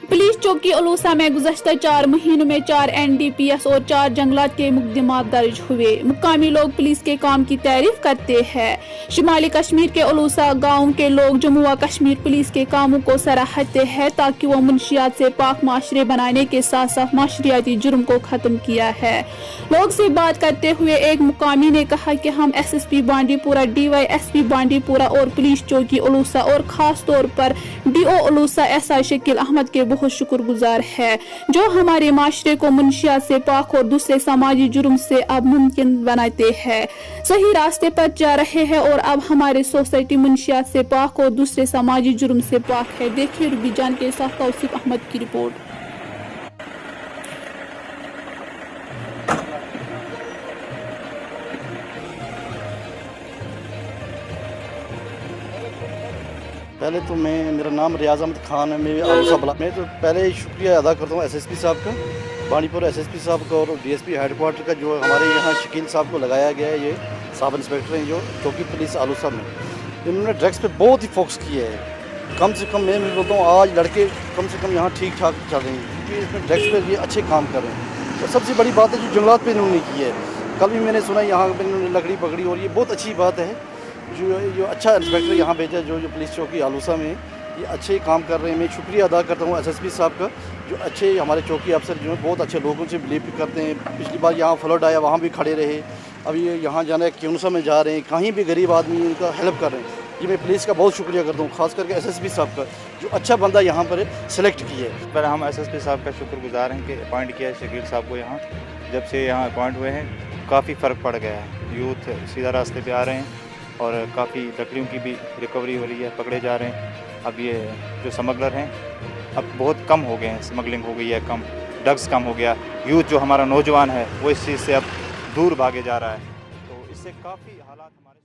Police चौकी उलूसा में गुज़श्ता 4 महीनों में 4 NDPS और 4 जंगलात के मुकदमात दर्ज हुए। मुकामी लोग पुलिस के काम की तारीफ करते हैं। शुमाली कश्मीर के उलूसा गाँव के लोग जम्मू व कश्मीर पुलिस के कामों को सराहते हैं ताकि वो मुनशियात से पाक माशरे बनाने के साथ साथ माशरियाती जुर्म को ख़त्म किया है। लोग से बात करते हुए एक मुकामी ने कहा कि हम SSP बांडीपुरा, DYSP बांडीपुरा और पुलिस चौकी उलूसा और ख़ास तौर पर DO उलूसा SI शकील अहमद के बहुत शुक्रगुजार है जो हमारे माशरे को मुनशियात से पाक और दूसरे समाजी जुर्म से अब मुमकिन बनाते हैं। सही रास्ते पर जा रहे हैं और अब हमारे सोसाइटी मुनशियात से पाक और दूसरे समाजी जुर्म से पाक है। देखिए रुबी जान के साथ तौसीफ अहमद की रिपोर्ट। पहले तो मेरा नाम रियाज अहमद खान है। मैं तो पहले शुक्रिया अदा करता हूँ SSP साहब का, बांडीपुर SSP साहब का और DSP हेडक्वार्टर का जो हमारे यहाँ शकील साहब को लगाया गया है। ये सब इंस्पेक्टर हैं जो चौकी पुलिस आलूसा में, इन्होंने ड्रग्स पे बहुत ही फोकस किया है। कम से कम मैं बोलता हूँ आज लड़के कम से कम यहाँ ठीक ठाक चल रहे हैं क्योंकि इसमें ड्रग्स पे ये अच्छे काम कर रहे हैं। और सबसे बड़ी बात है जो जंगलात पे इन्होंने की है। कल भी मैंने सुना यहाँ पर इन्होंने लकड़ी पकड़ी और ये बहुत अच्छी बात है जो अच्छा इंस्पेक्टर यहाँ भेजा जो पुलिस चौकी आलूसा में ये अच्छे काम कर रहे हैं। मैं शुक्रिया अदा करता हूँ SSP साहब का जो अच्छे हमारे चौकी अफसर जो हैं बहुत अच्छे लोगों से बिलीव करते हैं। पिछली बार यहाँ फ्लड आया वहाँ भी खड़े रहे, अभी यहाँ जाना है क्यूनसा में जा रहे हैं, कहीं भी गरीब आदमी उनका हेल्प कर रहे हैं। ये मैं पुलिस का बहुत शुक्रिया करता हूँ, खास करके SSP साहब का जो अच्छा बंदा यहाँ पर सेलेक्ट किया है। पर हम SSP साहब का शुक्रगुजार हैं कि अपॉइंट किया है शकील साहब को। यहाँ जब से यहाँ अपॉइंट हुए हैं काफ़ी फ़र्क पड़ गया है। यूथ सीधा रास्ते पे आ रहे हैं और काफ़ी लकड़ियों की भी रिकवरी हो रही है, पकड़े जा रहे हैं। अब ये जो स्मगलर हैं अब बहुत कम हो गए हैं, स्मगलिंग हो गई है कम, ड्रग्स कम हो गया। यूथ जो हमारा नौजवान है वो इस चीज़ से अब दूर भागे जा रहा है, तो इससे काफ़ी हालात हमारे